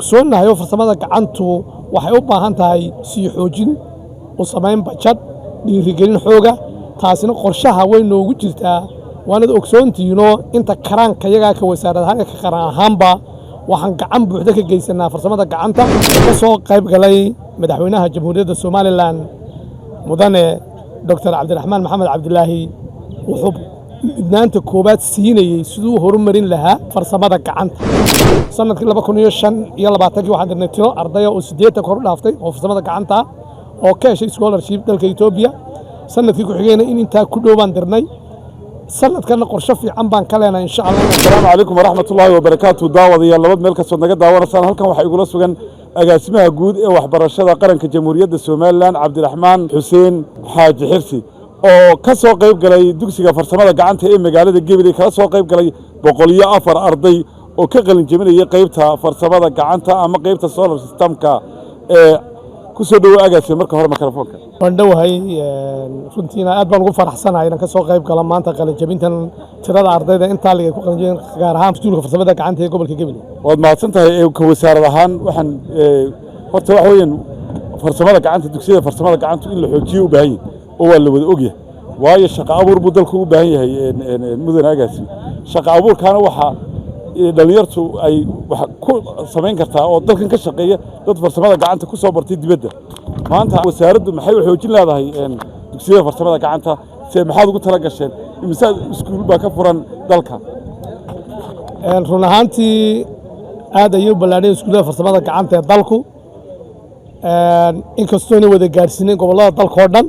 ogsoonahay farsamada gacantu waxay u baahan tahay sii xoojin oo sameyn bajad dhiirigelin xooga taasina qorshaha way noogu jirtaa waanad ogsoontiino inta karaanka yaga ka wasaaradaha ka qaran ahaanba waxaan gacan buuxda ka geysanaa farsamada gacanta ka soo qayb galay madaxweynaha jamhuuriyadda Soomaaliland mudane Dr. Cabdiraxmaan Maxamed Cabdilaahi wuxuu idnaanta koobaad siinayay sidoo horumarin lahaa farsamada gacanta sanadkii 2025 waxaan dirnay tiro ardaya oo 8 kor u dhaaftay oo farsamada gacanta oo ka heshay scholarship dalka Itoobiya sanadkii ku xigeenay in inta ku dhoobaan dirnay sanadkan qorshe fiican baan ka leenahay insha Allah. Assalaamu calaykum waraxmatullaahi wabarakaatuh. daawadayaal labad meel ka soo naga daawanaysan halkan waxa igula sugan agaasimaha guud ee waxbarashada qaranka jamhuuriyadda Soomaaliland Cabdiraxmaan Xuseen Xaaji Xirsi oo ka soo qayb galay dugsiga farsamada gacanta ee magaalada Gabiley ka soo qayb galay 104 arday oo ka qalin jebinaya qaybta farsamada gacanta ama qaybta solar systemka ee ku soo dhaw agaasima marka hore mikrofoonka waan dhawahay runtiina aad baan ugu faraxsanahay inaan ka soo qayb galo maanta qalin jebintan tirada ardayda inta laga ku qalin jebin gaar ahaan iskuulka farsamada gacanta ee gobolka Gabiley waad mahadsantahay ka wasaarad ahaan waxaan horta wax weeyaan farsamada gacanta dugsiyada farsamada gacanta in la xoojiyo u baahan yahay oo waa la wada ogyahay waayo shaqo abuur buu dalku u baahan yahay mudan agaasi shaqo abuurkaana waxa dhalinyartu ay wax ku sameyn kartaa oo dalkan ka shaqeeya dad farsamada gacanta ku soo bartay dibadda maanta wasaaraddu maxay u xoojin leedahay dugsiyada farsamada gacanta si maxaad ugu tala gasheen imisa iskuul baa ka furan dalka run ahaantii aad ayuu balaadhay iskuulada farsamada gacanta ee dalku inkastoo ay wada gaarsiineen gobolada dalka oo dhan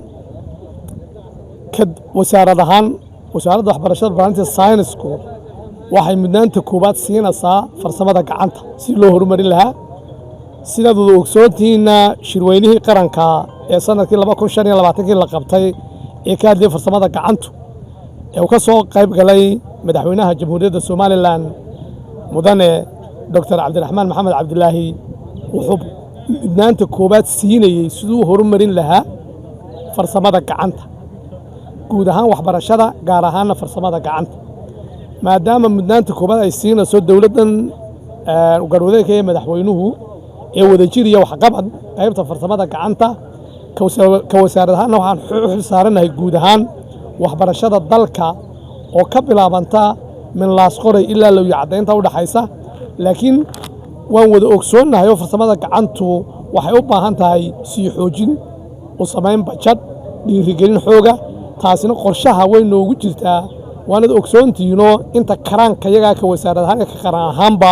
wasaaradahan wasaaradda waxbarashada barnaamijka science-ku waxay mudnaanta koobaad siinaysaa farsamada gacanta si loo horumarin lahaa sidaad wada ogsoontihiina shirweynihii qaranka ee sanadkii 2025 la qabtay ee ka hadlayay farsamada gacantu ee uu ka soo qayb galay madaxweynaha jamhuuriyadda Soomaaliland mudane Dr. Cabdiraxmaan Maxamed Cabdilaahi wuxuu mudnaanta koobaad siinayay sidoo horumarin lahaa farsamada gacanta guud ahaan waxbarashada gaar ahaan farsamada gacanta maadaama mudnaanta koobaad ay siinayso dawladdan garwadeenka ee madaxweynuhu ee wada jiriya wax qabad qaybta farsamada gacanta ka wasaaradaha waxaan xil saaranahay guud ahaan waxbarashada dalka oo ka bilaabanta min laas qoray ilaa loo yacadeynta u dhaxaysa laakiin waan wada ogsoonahay farsamada gacantu waxay u baahan tahay sii xoojin oo sameyn bajad dhiirigelin xooga taasina qorshaha way noogu jirtaa waanad ogsoontiino inta karaanka yaga ka wasaaradaha ka qaran ahaanba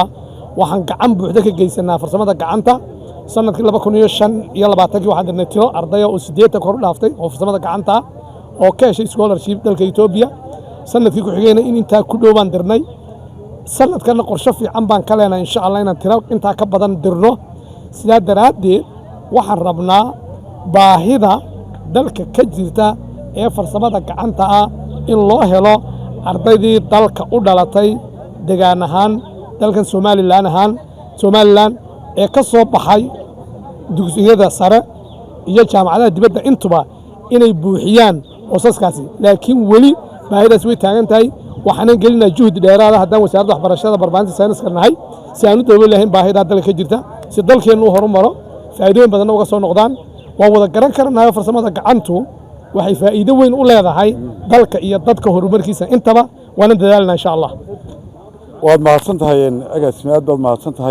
waxaan gacan buuxda ka geysanaa farsamada gacanta sanadkii 2025 waxaan dirnay tiro ardaya oo 8 kor u dhaaftay oo farsamada gacanta oo ka heshay scholarship dalka Itoobiya sanadkii ku xigeenay in inta ku dhoobaan dirnay sanadkan qorshe fiican baan ka leenahay insha Allah inaan tiro inta ka badan dirno sidaa daraadeed waxaan rabnaa baahida dalka ka jirta ee farsamada gacanta in loo helo ardaydii dalka u dhalatay deegaan ahaan dalkan Soomaaliland ee ka soo baxay dugsiyada sare iyo jaamacadaha dibadda intuba inay buuxiyaan oosaskaasi laakiin wali baahidaas way taagan tahay waxaan gelinaa juhdi dheeraad ah haddaan wasaaradda waxbarashada barnaamijka science-ka nahay si aan u dabooli lahayn baahida dalka ka jirta si dalkeenu u horumaro faa'iidooyin badan uga soo noqdaan waan wada garan karnaa farsamada gacantu waxay faa'iido weyn u leedahay dalka iyo dadka horumarkiisa intaba waana dadaalna insha Allah waad mahadsantahay agaasima aad baad mahadsantahay